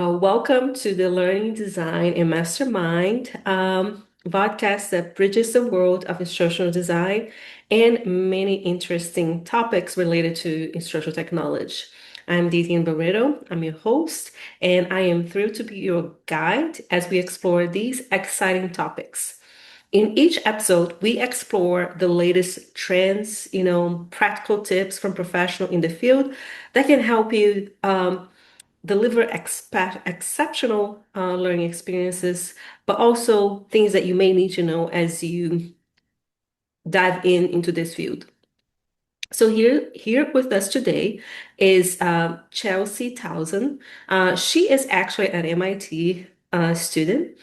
Welcome to the Learning Design and Mastermind podcast that bridges the world of instructional design and many interesting topics related to instructional technology. I'm Didian Barreto, I'm your host, and I am thrilled to be your guide as we explore these exciting topics. In each episode, we explore the latest trends, practical tips from professionals in the field that can help you deliver exceptional learning experiences, but also things that you may need to know as you dive into this field. So here with us today is Chelsea Townsend. She is actually an MIT student.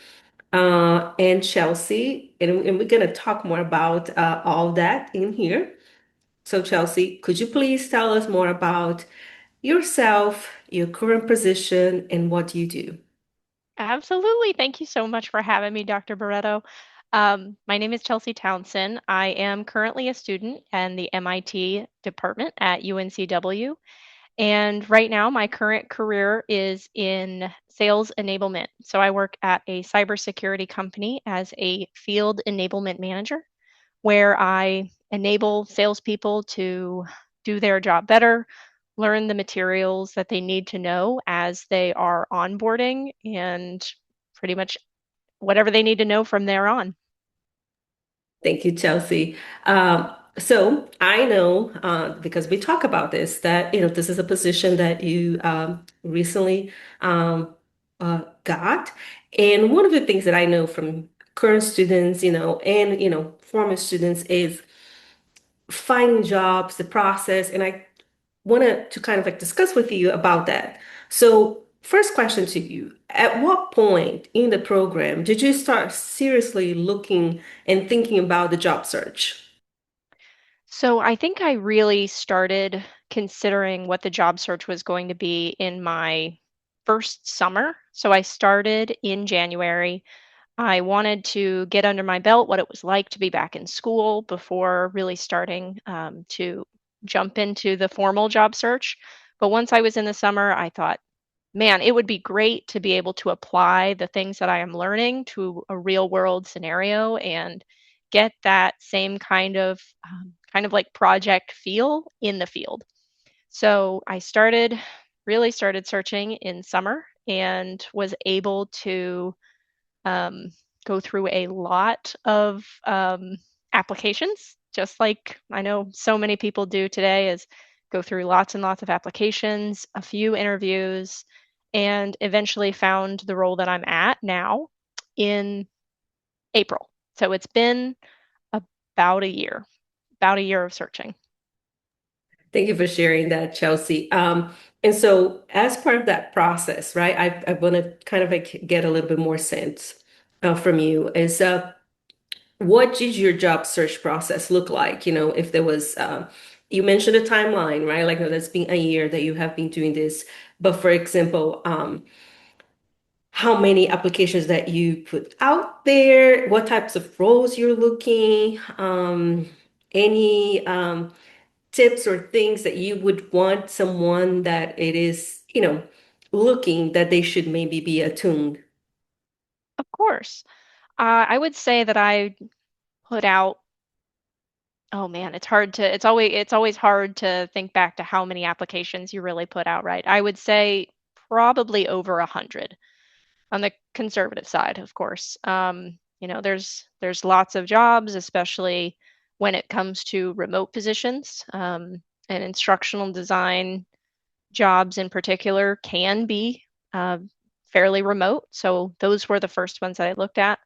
And Chelsea, and we're going to talk more about all that in here. So Chelsea, could you please tell us more about yourself, your current position, and what you do? Absolutely. Thank you so much for having me, Dr. Barreto. My name is Chelsea Townsend. I am currently a student in the MIT department at UNCW. And right now, my current career is in sales enablement. So I work at a cybersecurity company as a field enablement manager, where I enable salespeople to do their job better, learn the materials that they need to know as they are onboarding, and pretty much whatever they need to know from there on. Thank you, Chelsea. So I know because we talk about this that this is a position that you recently got, and one of the things that I know from current students, and former students is finding jobs, the process, and I wanted to kind of like discuss with you about that. So, first question to you, at what point in the program did you start seriously looking and thinking about the job search? So I think I really started considering what the job search was going to be in my first summer. So I started in January. I wanted to get under my belt what it was like to be back in school before really starting to jump into the formal job search. But once I was in the summer, I thought, man, it would be great to be able to apply the things that I am learning to a real world scenario and get that same kind of like project feel in the field. So I really started searching in summer and was able to um, go through a lot of applications, just like I know so many people do today, is go through lots and lots of applications, a few interviews, and eventually found the role that I'm at now in April. So it's been about a year, about a year of searching. Thank you for sharing that, Chelsea. And so, as part of that process, right, I want to kind of like get a little bit more sense from you. Is what did your job search process look like? If there was, you mentioned a timeline, right? Like, no, that's been a year that you have been doing this. But for example, how many applications that you put out there, what types of roles you're looking, any tips or things that you would want someone that it is, looking that they should maybe be attuned. Of course. I would say that I put out, oh man, it's always hard to think back to how many applications you really put out, right? I would say probably over 100 on the conservative side, of course. There's lots of jobs, especially when it comes to remote positions, and instructional design jobs in particular can be uh, fairly remote. So those were the first ones that I looked at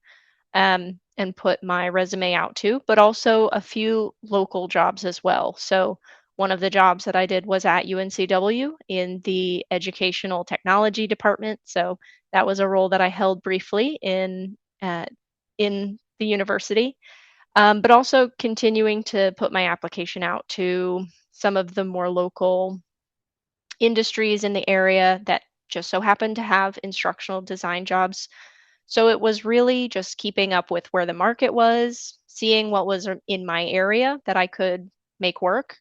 and put my resume out to, but also a few local jobs as well. So one of the jobs that I did was at UNCW in the educational technology department. So that was a role that I held briefly in the university, but also continuing to put my application out to some of the more local industries in the area that just so happen to have instructional design jobs. So it was really just keeping up with where the market was, seeing what was in my area that I could make work,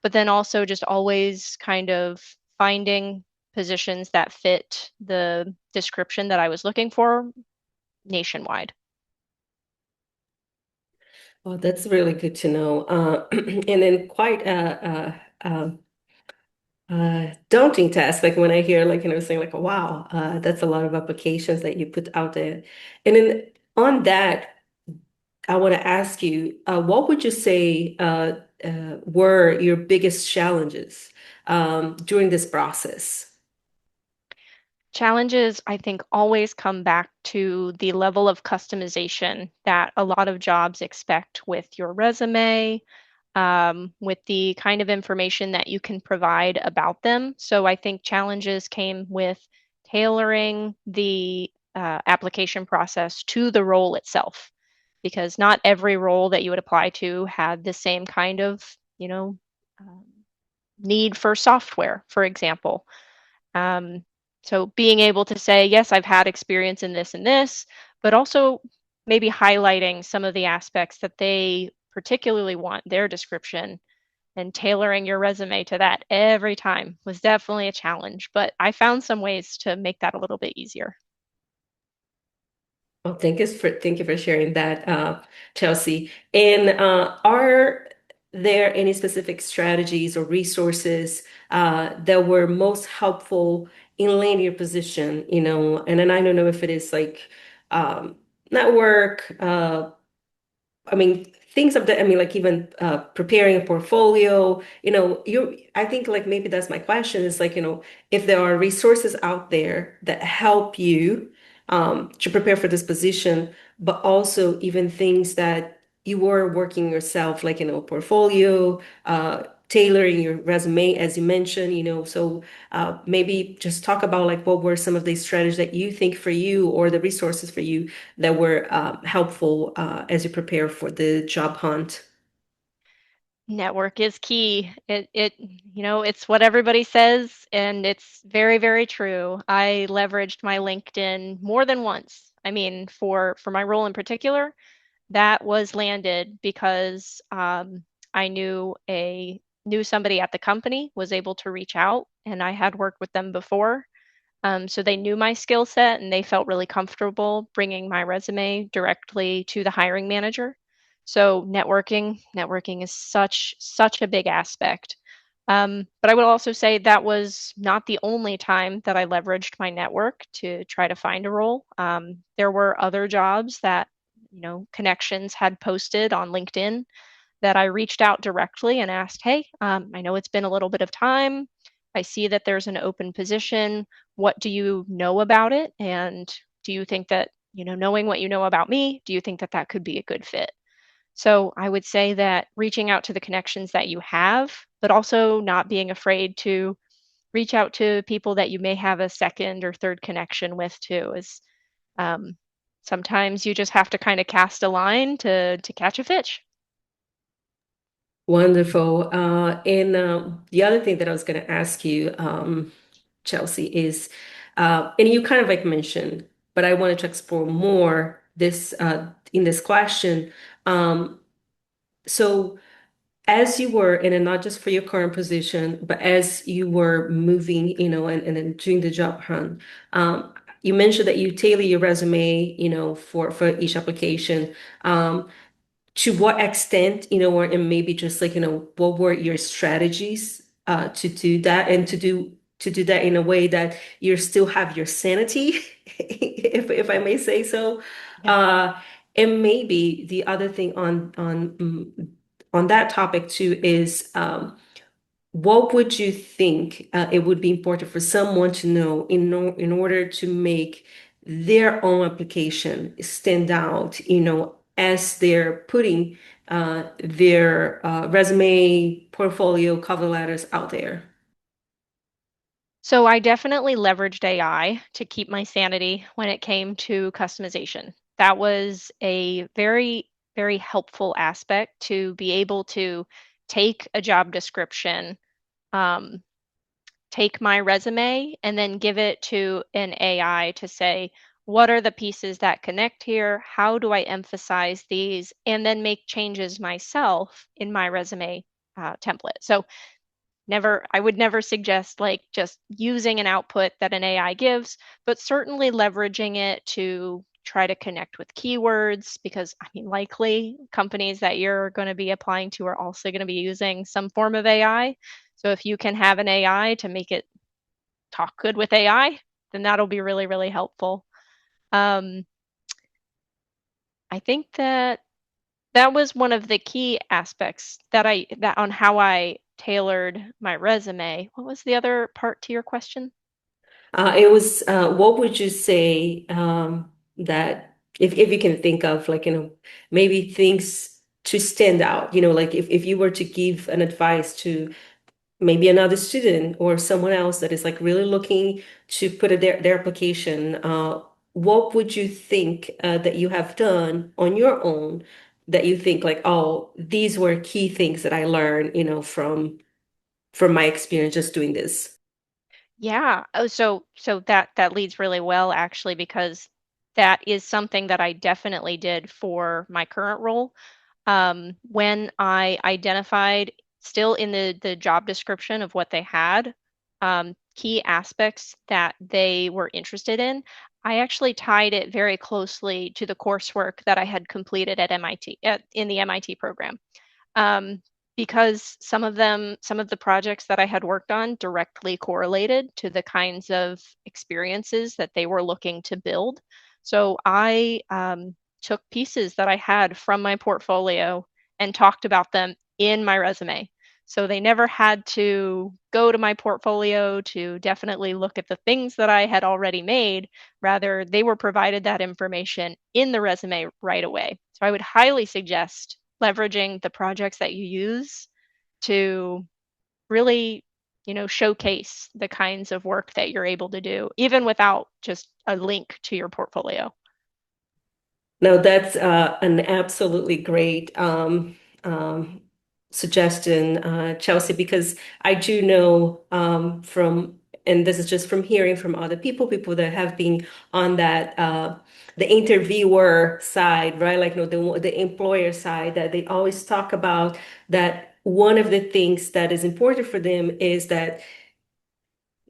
but then also just always kind of finding positions that fit the description that I was looking for nationwide. Well, that's really good to know. And then quite a daunting task. Like when I hear, like, saying like, wow, that's a lot of applications that you put out there. And then on that, I want to ask you, what would you say were your biggest challenges during this process? Challenges, I think, always come back to the level of customization that a lot of jobs expect with your resume, with the kind of information that you can provide about them. So I think challenges came with tailoring the application process to the role itself, because not every role that you would apply to had the same kind of, um, need for software, for example. Um, so being able to say, yes, I've had experience in this and this, but also maybe highlighting some of the aspects that they particularly want their description and tailoring your resume to that every time was definitely a challenge. But I found some ways to make that a little bit easier. Well, thank you for sharing that, Chelsea. And are there any specific strategies or resources that were most helpful in landing your position? And then I don't know if it is like um, network, I mean, things of that. I mean, like even preparing a portfolio, I think like maybe that's my question is like, if there are resources out there that help you to prepare for this position, but also even things that you were working yourself, like, portfolio, tailoring your resume, as you mentioned, so maybe just talk about like what were some of these strategies that you think for you or the resources for you that were helpful as you prepare for the job hunt. Network is key. It's what everybody says, and it's very, very true. I leveraged my LinkedIn more than once. I mean, for my role in particular, that was landed because I knew somebody at the company was able to reach out, and I had worked with them before. So they knew my skill set and they felt really comfortable bringing my resume directly to the hiring manager. So networking is such a big aspect. But I would also say that was not the only time that I leveraged my network to try to find a role. There were other jobs that, connections had posted on LinkedIn that I reached out directly and asked, hey, I know it's been a little bit of time. I see that there's an open position. What do you know about it? And do you think that, knowing what you know about me, do you think that that could be a good fit? So I would say that reaching out to the connections that you have, but also not being afraid to reach out to people that you may have a second or third connection with too is um, sometimes you just have to kind of cast a line to catch a fish. Wonderful. And the other thing that I was going to ask you, Chelsea, is, and you kind of like mentioned, but I wanted to explore more this in this question. Um, so, as you were, and then not just for your current position, but as you were moving, and then doing the job hunt, you mentioned that you tailor your resume, for each application. To what extent, or and maybe just like, what were your strategies to do that and to do that in a way that you still have your sanity, if I may say so. Yeah. Uh, and maybe the other thing on that topic too is what would you think it would be important for someone to know in order to make their own application stand out, as they're putting their resume, portfolio, cover letters out there? So I definitely leveraged AI to keep my sanity when it came to customization. That was a very, very helpful aspect to be able to take a job description, um, take my resume, and then give it to an AI to say, what are the pieces that connect here? How do I emphasize these? And then make changes myself in my resume template. So I would never suggest like just using an output that an AI gives, but certainly leveraging it to try to connect with keywords because I mean, likely companies that you're going to be applying to are also going to be using some form of AI. So if you can have an AI to make it talk good with AI, then that'll be really, really helpful. Um, I think that was one of the key aspects that on how I tailored my resume. What was the other part to your question? It was, what would you say that if you can think of like, maybe things to stand out, like if you were to give an advice to maybe another student or someone else that is like really looking to put their application, what would you think that you have done on your own that you think like, oh, these were key things that I learned, from my experience just doing this? Yeah. Oh, so that leads really well actually because that is something that I definitely did for my current role. When I identified still in the job description of what they had, key aspects that they were interested in, I actually tied it very closely to the coursework that I had completed at MIT, in the MIT program. Um, because some of the projects that I had worked on directly correlated to the kinds of experiences that they were looking to build. So I took pieces that I had from my portfolio and talked about them in my resume. So they never had to go to my portfolio to definitely look at the things that I had already made. Rather, they were provided that information in the resume right away. So I would highly suggest leveraging the projects that you use to really, showcase the kinds of work that you're able to do, even without just a link to your portfolio. No, that's an absolutely great suggestion, Chelsea, because I do know and this is just from hearing from other people that have been on that, the interviewer side, right? Like, no, the employer side, that they always talk about that one of the things that is important for them is that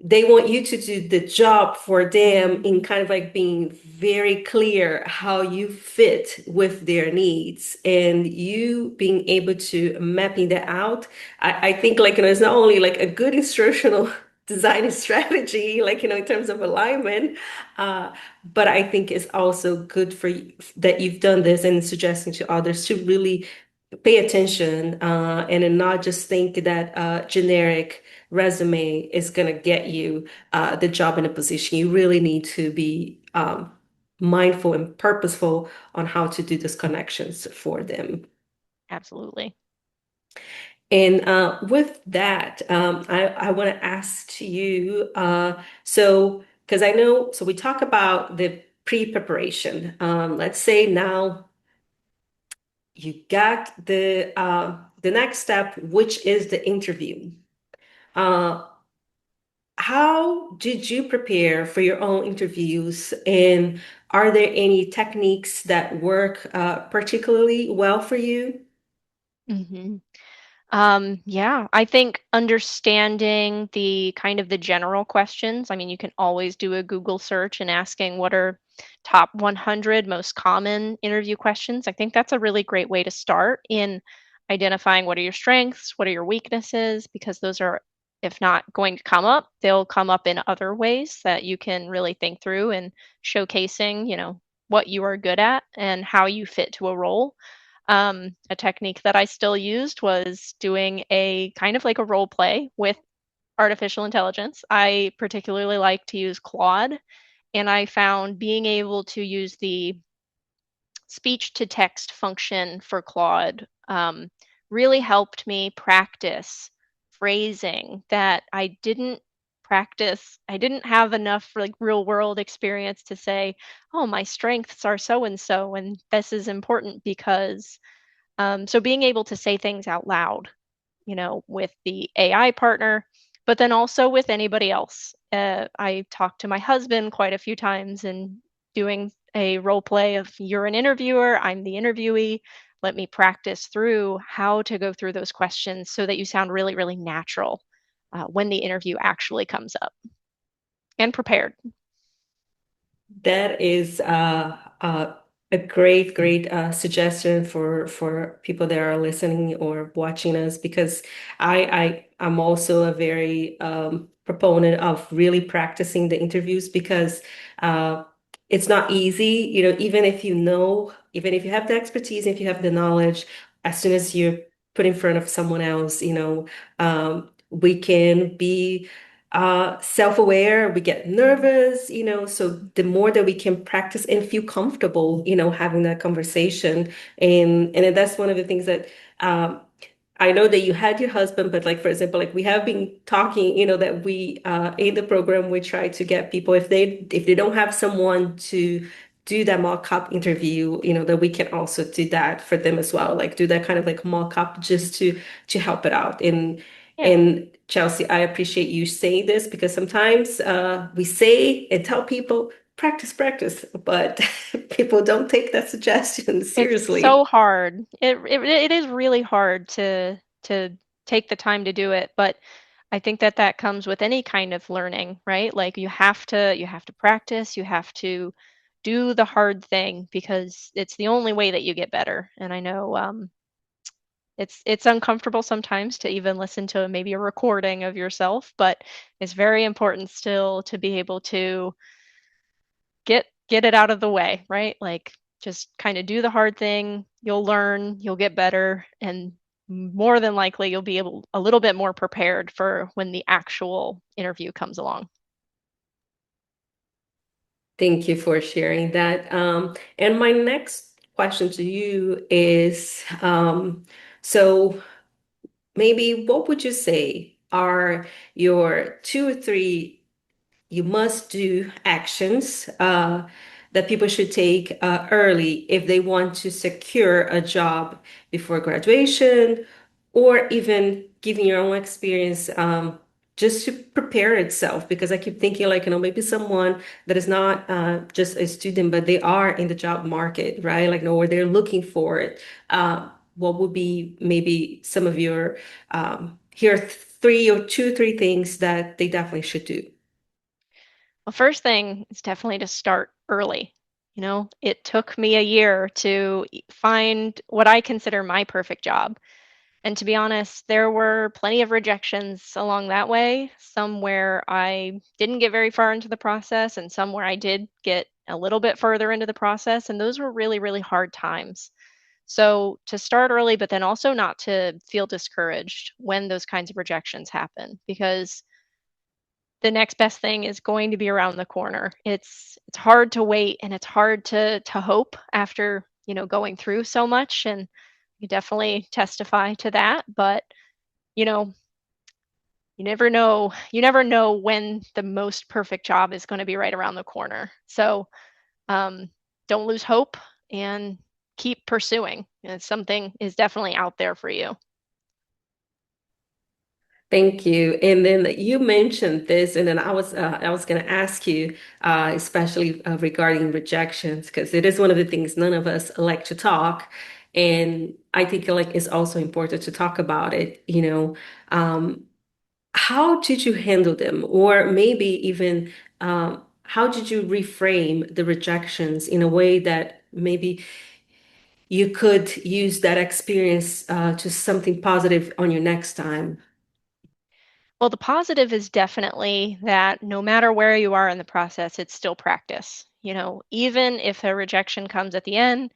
they want you to do the job for them in kind of like being very clear how you fit with their needs and you being able to mapping that out. I think like, it's not only like a good instructional design strategy, like, in terms of alignment, uh, but I think it's also good for you that you've done this and suggesting to others to really pay attention and then not just think that generic resume is going to get you the job in a position. You really need to be mindful and purposeful on how to do these connections for them. Absolutely. And with that, I want to ask to you, so because I know, so we talk about the pre-preparation. Let's say now you got the next step, which is the interview. Uh, how did you prepare for your own interviews? And are there any techniques that work particularly well for you? hmm yeah, I think understanding the kind of the general questions. I mean, you can always do a Google search and asking what are top 100 most common interview questions. I think that's a really great way to start in identifying what are your strengths, what are your weaknesses, because those are, if not going to come up, they'll come up in other ways that you can really think through and showcasing, what you are good at and how you fit to a role. A technique that I still used was doing a kind of like a role play with artificial intelligence. I particularly like to use Claude, and I found being able to use the speech to text function for Claude really helped me practice phrasing that I didn't practice. I didn't have enough like real world experience to say, oh, my strengths are so and so, and this is important because so being able to say things out loud, with the AI partner, but then also with anybody else. I talked to my husband quite a few times and doing a role play of you're an interviewer, I'm the interviewee. Let me practice through how to go through those questions so that you sound really, really natural. when the interview actually comes up and prepared. That is a great suggestion for people that are listening or watching us because I'm also a very proponent of really practicing the interviews because uh, it's not easy, even if even if you have the expertise, if you have the knowledge, as soon as you're put in front of someone else, we can be self-aware, we get nervous, so the more that we can practice and feel comfortable, having that conversation. And then that's one of the things that um, I know that you had your husband, but like, for example, like we have been talking, that we in the program, we try to get people if they don't have someone to do that mock-up interview, that we can also do that for them as well, like do that kind of like mock-up just to help it out. Yeah. And Chelsea, I appreciate you saying this because sometimes we say and tell people practice, practice, but people don't take that suggestion It's so seriously. hard. It is really hard to take the time to do it, but I think that that comes with any kind of learning, right? Like you have to practice, you have to do the hard thing because it's the only way that you get better. And I know it's uncomfortable sometimes to even listen to maybe a recording of yourself, but it's very important still to be able to get it out of the way, right? Like just kind of do the hard thing, you'll learn, you'll get better, and more than likely you'll be able a little bit more prepared for when the actual interview comes along. Thank you for sharing that. And my next question to you is, so maybe what would you say are your two or three you must do actions that people should take early if they want to secure a job before graduation, or even giving your own experience just to prepare itself. Because I keep thinking, like, maybe someone that is not just a student, but they are in the job market, right? Like, where they're looking for it. What would be maybe some of your here are three things that they definitely should do? Well, first thing is definitely to start early. It took me a year to find what I consider my perfect job. And to be honest, there were plenty of rejections along that way, some where I didn't get very far into the process, and some where I did get a little bit further into the process. And those were really, really hard times. So to start early, but then also not to feel discouraged when those kinds of rejections happen, because the next best thing is going to be around the corner. It's hard to wait and it's hard to hope after, going through so much, and you definitely testify to that, but you know, you never know when the most perfect job is going to be right around the corner. So, um don't lose hope and keep pursuing. Something is definitely out there for you. Thank you. And then you mentioned this, and then I was going to ask you, especially regarding rejections, because it is one of the things none of us like to talk, and I think like it's also important to talk about it. How did you handle them, or maybe even how did you reframe the rejections in a way that maybe you could use that experience to something positive on your next time? Well, the positive is definitely that no matter where you are in the process, it's still practice. Even if a rejection comes at the end,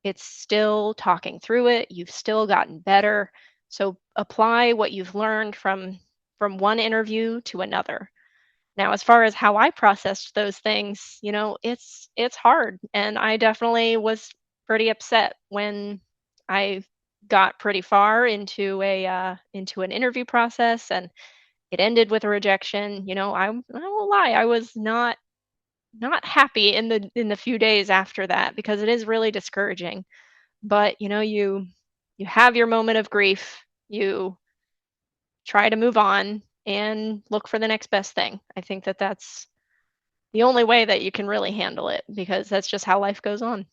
it's still talking through it. You've still gotten better. So apply what you've learned from one interview to another. Now, as far as how I processed those things, it's hard, and I definitely was pretty upset when I got pretty far into an interview process and it ended with a rejection. I won't lie, I was not happy in the few days after that because it is really discouraging. But you have your moment of grief. You try to move on and look for the next best thing. I think that that's the only way that you can really handle it because that's just how life goes on.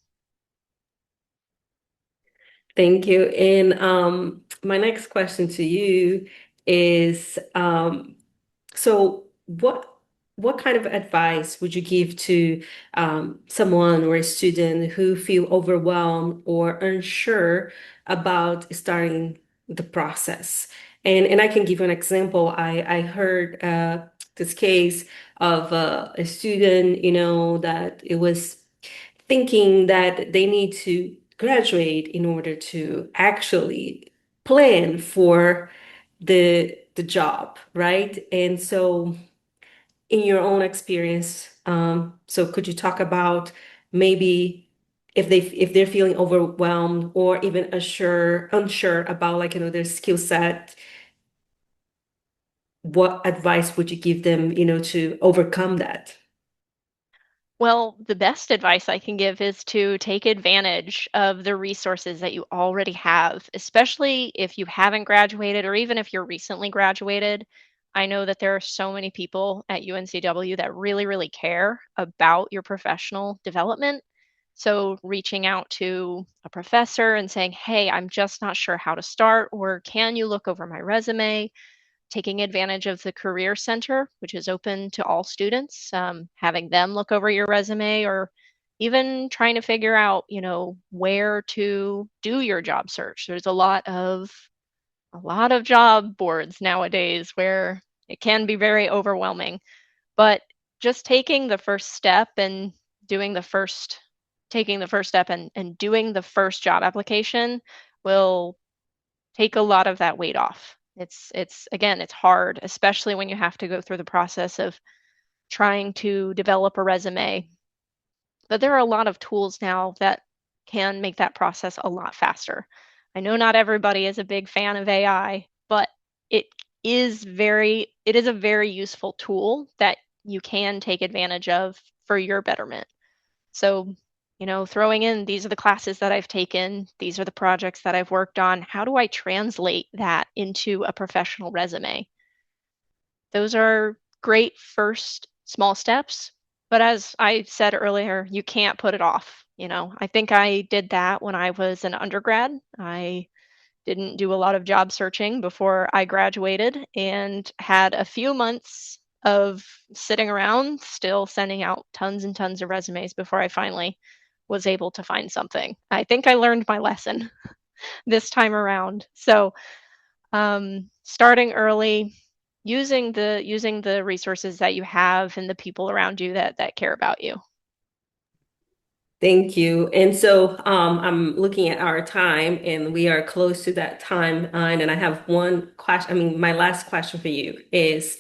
Thank you. And my next question to you is so what kind of advice would you give to someone or a student who feel overwhelmed or unsure about starting the process? And I can give you an example. I heard this case of a student, that it was thinking that they need to graduate in order to actually plan for the job, right? And so in your own experience, so could you talk about maybe if they're feeling overwhelmed or even unsure about like their skill set, what advice would you give them, to overcome that? Well, the best advice I can give is to take advantage of the resources that you already have, especially if you haven't graduated or even if you're recently graduated. I know that there are so many people at UNCW that really, really care about your professional development. So, reaching out to a professor and saying, "Hey, I'm just not sure how to start," or "Can you look over my resume?" Taking advantage of the Career Center, which is open to all students, having them look over your resume, or even trying to figure out, where to do your job search. There's a lot of job boards nowadays where it can be very overwhelming, but just doing the first taking the first step and doing the first job application will take a lot of that weight off. It's again, it's hard, especially when you have to go through the process of trying to develop a resume. But there are a lot of tools now that can make that process a lot faster. I know not everybody is a big fan of AI, but it it is a very useful tool that you can take advantage of for your betterment. So, throwing in these are the classes that I've taken, these are the projects that I've worked on. How do I translate that into a professional resume? Those are great first small steps. But as I said earlier, you can't put it off. I think I did that when I was an undergrad. I didn't do a lot of job searching before I graduated and had a few months of sitting around still sending out tons and tons of resumes before I finally was able to find something. I think I learned my lesson this time around. So, starting early, using the resources that you have and the people around you that care about you. Thank you. And so I'm looking at our time and we are close to that time. And I have one question. I mean, my last question for you is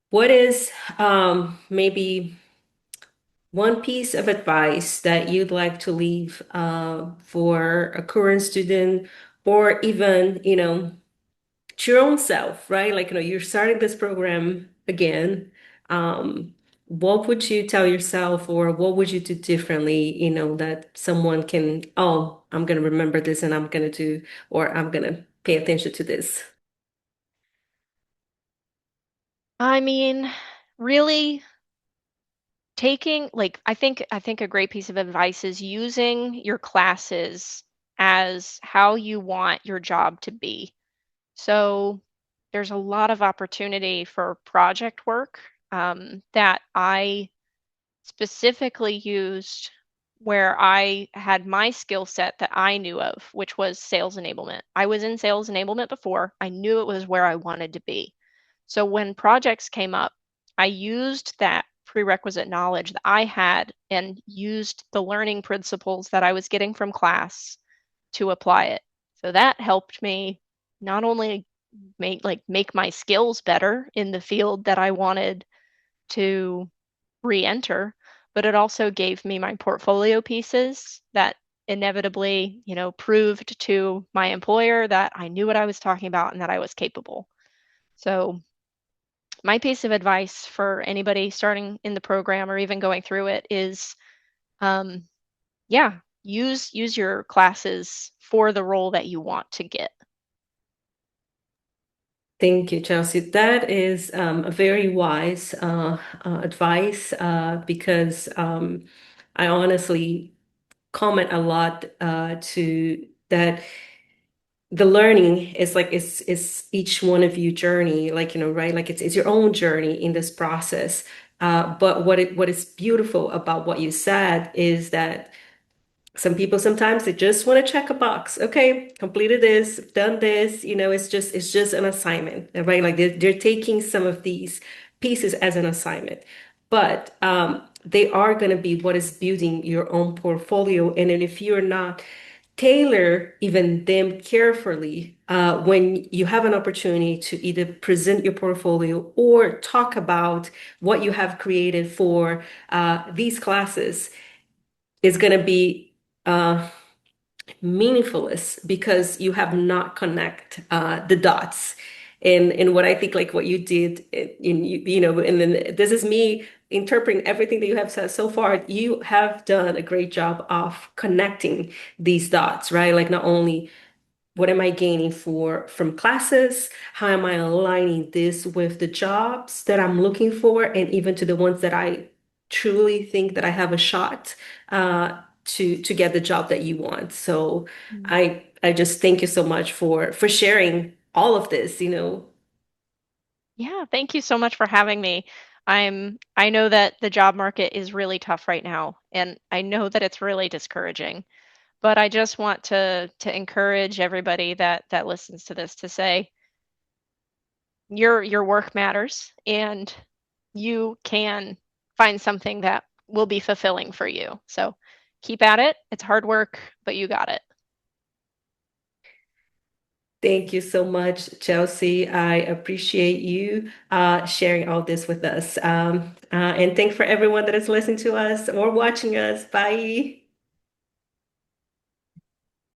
what is maybe one piece of advice that you'd like to leave for a current student or even, to your own self, right? Like, you're starting this program again. What would you tell yourself, or what would you do differently, that someone can, oh, I'm going to remember this and I'm going to do, or I'm going to pay attention to this? I mean, really taking like I think a great piece of advice is using your classes as how you want your job to be. So there's a lot of opportunity for project work that I specifically used where I had my skill set that I knew of, which was sales enablement. I was in sales enablement before. I knew it was where I wanted to be. So when projects came up, I used that prerequisite knowledge that I had and used the learning principles that I was getting from class to apply it. So that helped me not only make my skills better in the field that I wanted to re-enter, but it also gave me my portfolio pieces that inevitably, proved to my employer that I knew what I was talking about and that I was capable. So my piece of advice for anybody starting in the program or even going through it is, um, yeah, use your classes for the role that you want to get. Thank you, Chelsea. That is a very wise advice because I honestly comment a lot to that. the learning is like it's each one of you journey, like, right? Like it's your own journey in this process. But what is beautiful about what you said is that some people sometimes they just want to check a box. Okay, completed this, done this. It's just an assignment, right? Like they're taking some of these pieces as an assignment, but they are going to be what is building your own portfolio. And then if you're not tailor even them carefully when you have an opportunity to either present your portfolio or talk about what you have created for these classes, is going to be uh, meaningless because you have not connect the dots. And what I think like what you did and then this is me interpreting everything that you have said so far. You have done a great job of connecting these dots, right? Like not only what am I gaining from classes? How am I aligning this with the jobs that I'm looking for, and even to the ones that I truly think that I have a shot to get the job that you want. So Mm. I just thank you so much for sharing all of this. Yeah, thank you so much for having me. I know that the job market is really tough right now, and I know that it's really discouraging. But I just want to encourage everybody that listens to this to say your work matters and you can find something that will be fulfilling for you. So keep at it. It's hard work, but you got it. Thank you so much, Chelsea. I appreciate you sharing all this with us. And thanks for everyone that is listening to us or watching us. Bye.